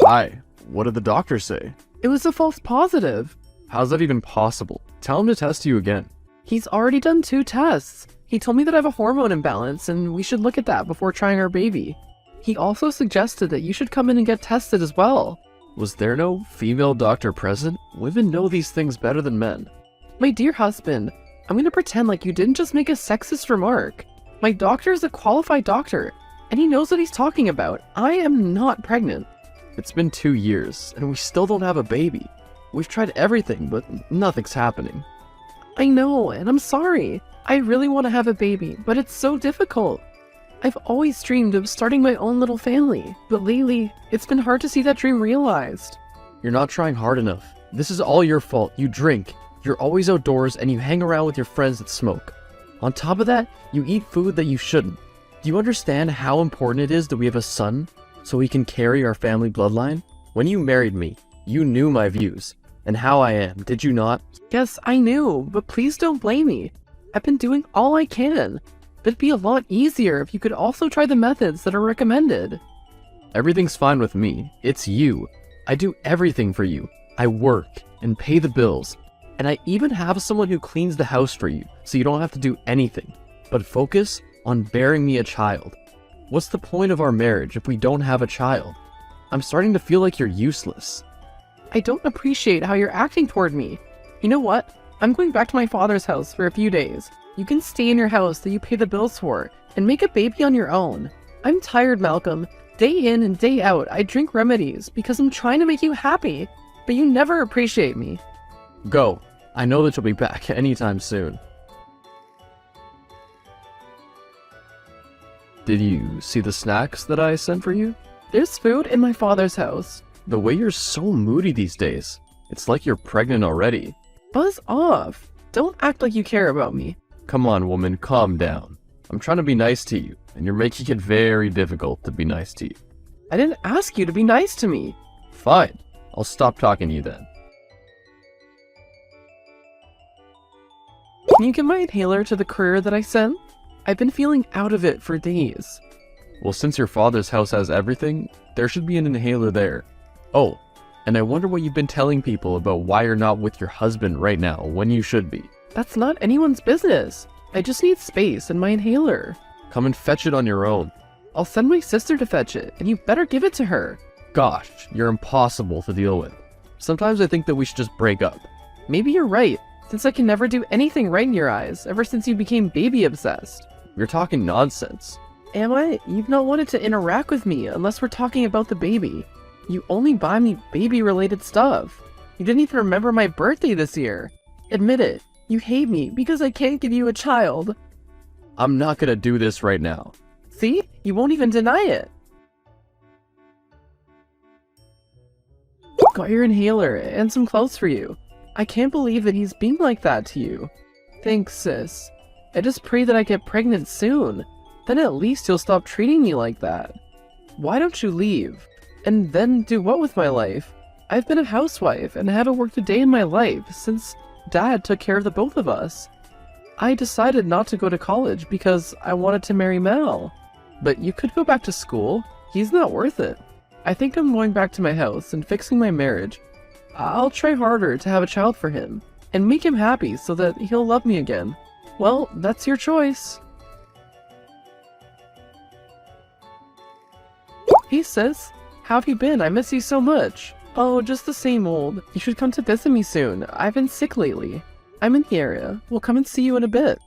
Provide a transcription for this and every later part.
Hi, what did the doctor say? It was a false positive. How's that even possible? Tell him to test you again. He's already done 2 tests. He told me that I have a hormone imbalance and we should look at that before trying our baby. He also suggested that you should come in and get tested as well. Was there no female doctor present? Women know these things better than men. My dear husband, I'm gonna pretend like you didn't just make a sexist remark. My doctor is a qualified doctor, and he knows what he's talking about. I am not pregnant. It's been 2 years, and we still don't have a baby. We've tried everything, but nothing's happening. I know, and I'm sorry. I really want to have a baby, but it's so difficult. I've always dreamed of starting my own little family, but lately, it's been hard to see that dream realized. You're not trying hard enough. This is all your fault. You drink, you're always outdoors, and you hang around with your friends that smoke. On top of that, you eat food that you shouldn't. Do you understand how important it is that we have a son, so we can carry our family bloodline? When you married me, you knew my views, and how I am, did you not? Yes, I knew, but please don't blame me. I've been doing all I can. But it'd be a lot easier if you could also try the methods that are recommended. Everything's fine with me. It's you. I do everything for you. I work and pay the bills. And I even have someone who cleans the house for you, so you don't have to do anything. But focus on bearing me a child. What's the point of our marriage if we don't have a child? I'm starting to feel like you're useless. I don't appreciate how you're acting toward me. You know what? I'm going back to my father's house for a few days. You can stay in your house that you pay the bills for, and make a baby on your own. I'm tired, Malcolm. Day in and day out, I drink remedies because I'm trying to make you happy, but you never appreciate me. Go. I know that you'll be back anytime soon. Did you see the snacks that I sent for you? There's food in my father's house. The way you're so moody these days. It's like you're pregnant already. Buzz off. Don't act like you care about me. Come on, woman, calm down. I'm trying to be nice to you, and you're making it very difficult to be nice to you. I didn't ask you to be nice to me. Fine. I'll stop talking to you then. Can you give my inhaler to the courier that I sent? I've been feeling out of it for days. Well, since your father's house has everything, there should be an inhaler there. Oh, and I wonder what you've been telling people about why you're not with your husband right now when you should be. That's not anyone's business. I just need space and my inhaler. Come and fetch it on your own. I'll send my sister to fetch it, and you better give it to her. Gosh, you're impossible to deal with. Sometimes I think that we should just break up. Maybe you're right, since I can never do anything right in your eyes ever since you became baby obsessed. You're talking nonsense. Am I? You've not wanted to interact with me unless we're talking about the baby. You only buy me baby-related stuff. You didn't even remember my birthday this year. Admit it. You hate me because I can't give you a child. I'm not gonna do this right now. See? You won't even deny it. Got your inhaler and some clothes for you. I can't believe that he's being like that to you. Thanks, sis. I just pray that I get pregnant soon. Then at least he'll stop treating me like that. Why don't you leave? And then do what with my life? I've been a housewife and haven't worked a day in my life since Dad took care of the both of us. I decided not to go to college because I wanted to marry Mel. But you could go back to school. He's not worth it. I think I'm going back to my house and fixing my marriage. I'll try harder to have a child for him and make him happy so that he'll love me again. Well, that's your choice. Hey sis, how have you been? I miss you so much. Oh, just the same old. You should come to visit me soon. I've been sick lately. I'm in the area. We'll come and see you in a bit.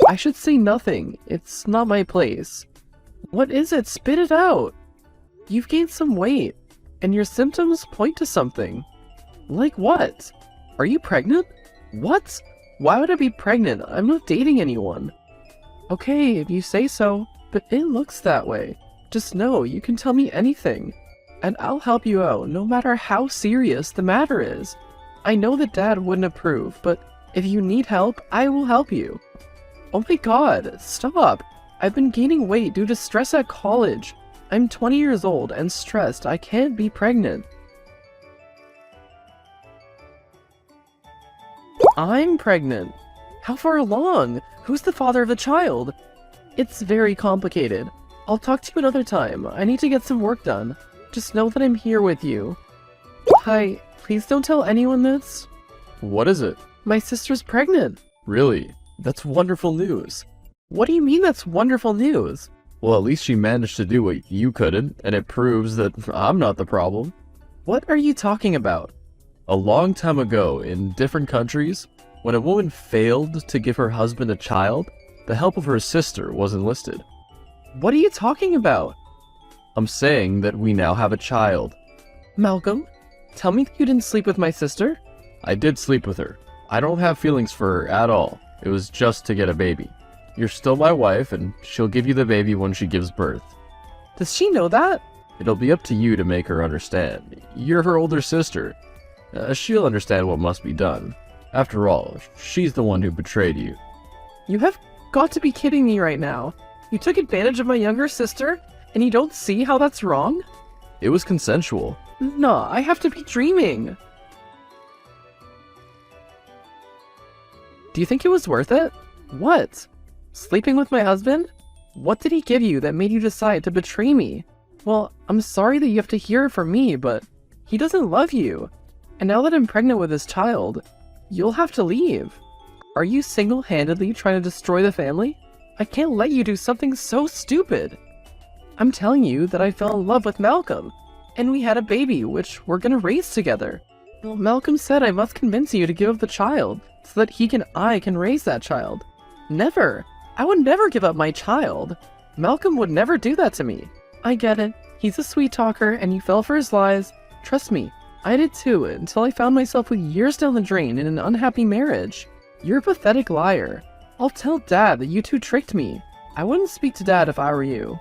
I should say nothing. It's not my place. What is it? Spit it out. You've gained some weight, and your symptoms point to something. Like what? Are you pregnant? What? Why would I be pregnant? I'm not dating anyone. Okay, if you say so, but it looks that way. Just know you can tell me anything, and I'll help you out no matter how serious the matter is. I know that Dad wouldn't approve, but if you need help, I will help you. Oh my god, stop! I've been gaining weight due to stress at college. I'm 20 years old and stressed. I can't be pregnant. I'm pregnant. How far along? Who's the father of the child? It's very complicated. I'll talk to you another time. I need to get some work done. Just know that I'm here with you. Hi, please don't tell anyone this. What is it? My sister's pregnant. Really? That's wonderful news. What do you mean that's wonderful news? Well, at least she managed to do what you couldn't, and it proves that I'm not the problem. What are you talking about? A long time ago, in different countries, when a woman failed to give her husband a child, the help of her sister was enlisted. What are you talking about? I'm saying that we now have a child. Malcolm, tell me that you didn't sleep with my sister? I did sleep with her. I don't have feelings for her at all. It was just to get a baby. You're still my wife, and she'll give you the baby when she gives birth. Does she know that? It'll be up to you to make her understand. You're her older sister. She'll understand what must be done. After all, she's the one who betrayed you. You have got to be kidding me right now. You took advantage of my younger sister, and you don't see how that's wrong? It was consensual. No, I have to be dreaming. Do you think it was worth it? What? Sleeping with my husband? What did he give you that made you decide to betray me? Well, I'm sorry that you have to hear it from me, but he doesn't love you. And now that I'm pregnant with his child, you'll have to leave. Are you single-handedly trying to destroy the family? I can't let you do something so stupid. I'm telling you that I fell in love with Malcolm, and we had a baby, which we're gonna raise together. Well, Malcolm said I must convince you to give up the child, so that I can raise that child. Never! I would never give up my child. Malcolm would never do that to me. I get it. He's a sweet talker, and you fell for his lies. Trust me, I did too, until I found myself with years down the drain in an unhappy marriage. You're a pathetic liar. I'll tell Dad that you two tricked me. I wouldn't speak to Dad if I were you.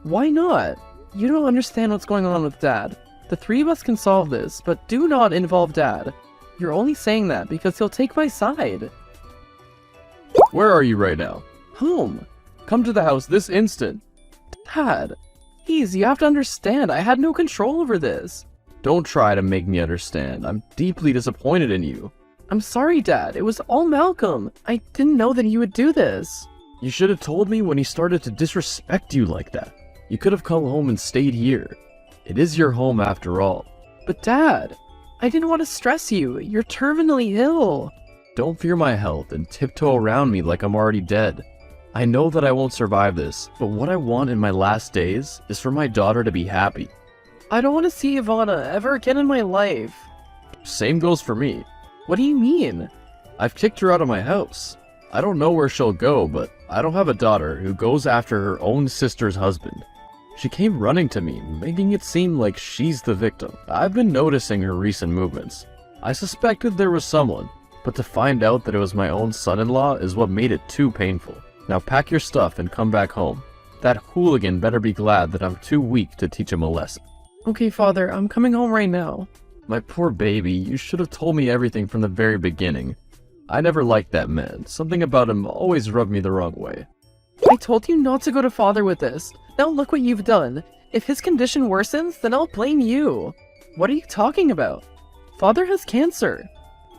Why not? You don't understand what's going on with Dad. The three of us can solve this, but do not involve Dad. You're only saying that because he'll take my side. Where are you right now? Home. Come to the house this instant. Dad, please, you have to understand, I had no control over this. Don't try to make me understand. I'm deeply disappointed in you. I'm sorry, Dad. It was all Malcolm. I didn't know that you would do this. You should have told me when he started to disrespect you like that. You could have come home and stayed here. It is your home after all. But Dad, I didn't want to stress you. You're terminally ill. Don't fear my health and tiptoe around me like I'm already dead. I know that I won't survive this, but what I want in my last days is for my daughter to be happy. I don't want to see Ivana ever again in my life. Same goes for me. What do you mean? I've kicked her out of my house. I don't know where she'll go, but I don't have a daughter who goes after her own sister's husband. She came running to me, making it seem like she's the victim. I've been noticing her recent movements. I suspected there was someone, but to find out that it was my own son-in-law is what made it too painful. Now pack your stuff and come back home. That hooligan better be glad that I'm too weak to teach him a lesson. Okay, Father, I'm coming home right now. My poor baby, you should have told me everything from the very beginning. I never liked that man. Something about him always rubbed me the wrong way. I told you not to go to Father with this. Now look what you've done. If his condition worsens, then I'll blame you. What are you talking about? Father has cancer.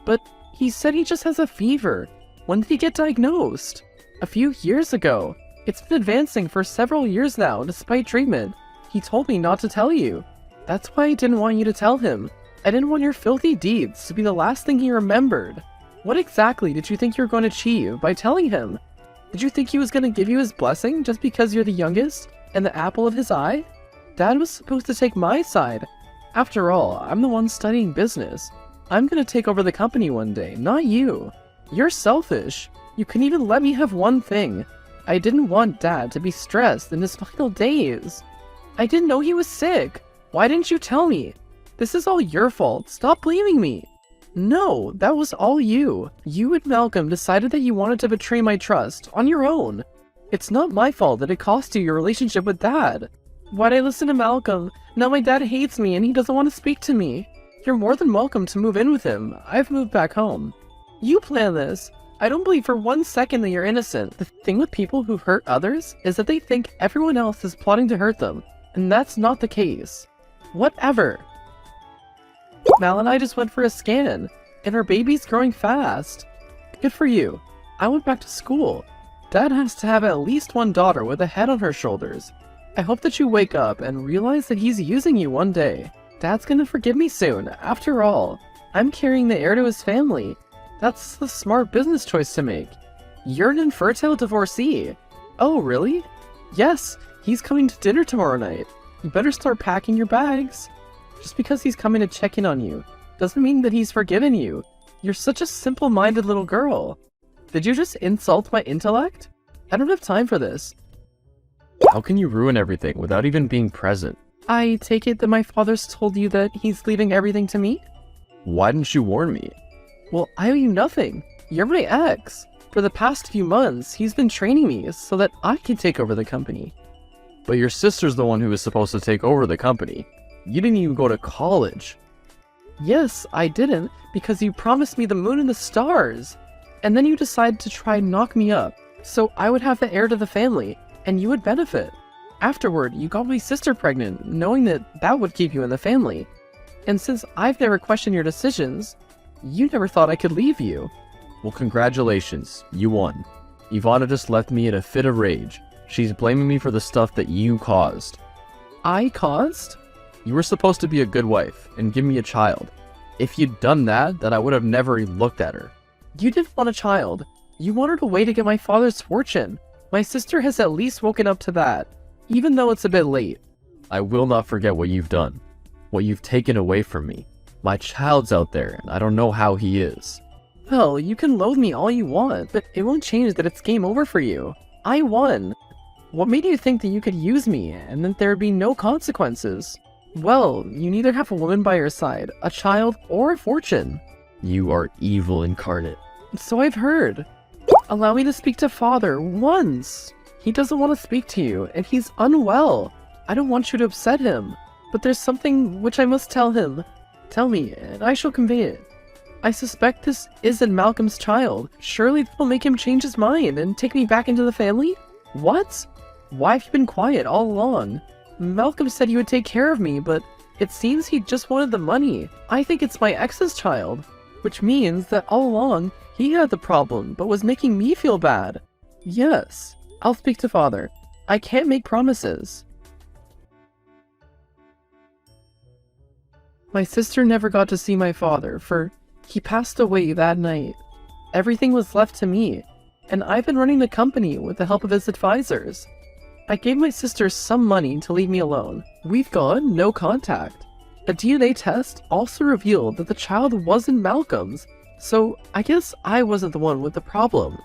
But he said he just has a fever. When did he get diagnosed? A few years ago. It's been advancing for several years now, despite treatment. He told me not to tell you. That's why I didn't want you to tell him. I didn't want your filthy deeds to be the last thing he remembered. What exactly did you think you were going to achieve by telling him? Did you think he was going to give you his blessing just because you're the youngest and the apple of his eye? Dad was supposed to take my side. After all, I'm the one studying business. I'm going to take over the company one day, not you. You're selfish. You couldn't even let me have one thing. I didn't want Dad to be stressed in his final days. I didn't know he was sick. Why didn't you tell me? This is all your fault. Stop blaming me. No, that was all you. You and Malcolm decided that you wanted to betray my trust on your own. It's not my fault that it cost you your relationship with Dad. Why'd I listen to Malcolm? Now my dad hates me and he doesn't want to speak to me. You're more than welcome to move in with him. I've moved back home. You planned this. I don't believe for 1 second that you're innocent. The thing with people who hurt others is that they think everyone else is plotting to hurt them, and that's not the case. Whatever. Mal and I just went for a scan, and our baby's growing fast. Good for you. I went back to school. Dad has to have at least one daughter with a head on her shoulders. I hope that you wake up and realize that he's using you one day. Dad's gonna forgive me soon. After all, I'm carrying the heir to his family. That's the smart business choice to make. You're an infertile divorcee. Oh, really? Yes, he's coming to dinner tomorrow night. You better start packing your bags. Just because he's coming to check in on you doesn't mean that he's forgiven you. You're such a simple-minded little girl. Did you just insult my intellect? I don't have time for this. How can you ruin everything without even being present? I take it that my father's told you that he's leaving everything to me? Why didn't you warn me? Well, I owe you nothing. You're my ex. For the past few months, he's been training me so that I can take over the company. But your sister's the one who was supposed to take over the company. You didn't even go to college. Yes, I didn't, because you promised me the moon and the stars. And then you decided to try and knock me up, so I would have the heir to the family, and you would benefit. Afterward, you got my sister pregnant, knowing that that would keep you in the family. And since I've never questioned your decisions, you never thought I could leave you. Well, congratulations. You won. Ivana just left me in a fit of rage. She's blaming me for the stuff that you caused. I caused? You were supposed to be a good wife and give me a child. If you'd done that, then I would have never looked at her. You didn't want a child. You wanted a way to get my father's fortune. My sister has at least woken up to that, even though it's a bit late. I will not forget what you've done. What you've taken away from me. My child's out there, and I don't know how he is. Well, you can loathe me all you want, but it won't change that it's game over for you. I won. What made you think that you could use me, and that there would be no consequences? Well, you neither have a woman by your side, a child, or a fortune. You are evil incarnate. So I've heard. Allow me to speak to Father once. He doesn't want to speak to you, and he's unwell. I don't want you to upset him, but there's something which I must tell him. Tell me, and I shall convey it. I suspect this isn't Malcolm's child. Surely that will make him change his mind and take me back into the family? What? Why have you been quiet all along? Malcolm said you would take care of me, but it seems he just wanted the money. I think it's my ex's child, which means that all along he had the problem, but was making me feel bad. Yes, I'll speak to Father. I can't make promises. My sister never got to see my father, for he passed away that night. Everything was left to me, and I've been running the company with the help of his advisors. I gave my sister some money to leave me alone. We've gone no contact. A DNA test also revealed that the child wasn't Malcolm's, so I guess I wasn't the one with the problem.